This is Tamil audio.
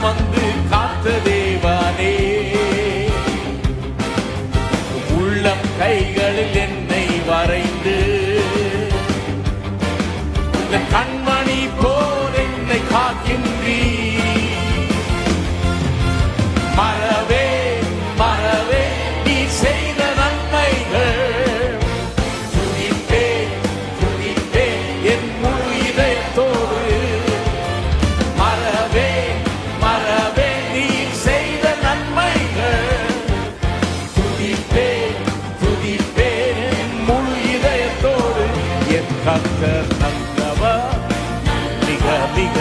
சுமந்து காத்த தேவனே, உள்ளம் கைகளில் என்னை வரைந்து இந்த கண்மணி போல் என்னை காக்கின்றீ. மறவே மறவே நீ செய்த நன்மைகள், துதிப்பே துதிப்பே என் முழு இதயத்தோடு. மறவே மறவே நீ செய்த நன்மைகள், துதிப்பே துதிப்பே என் முழு இதயத்தோடு. என் கர்த்தர் நல்லவர், மிக மிக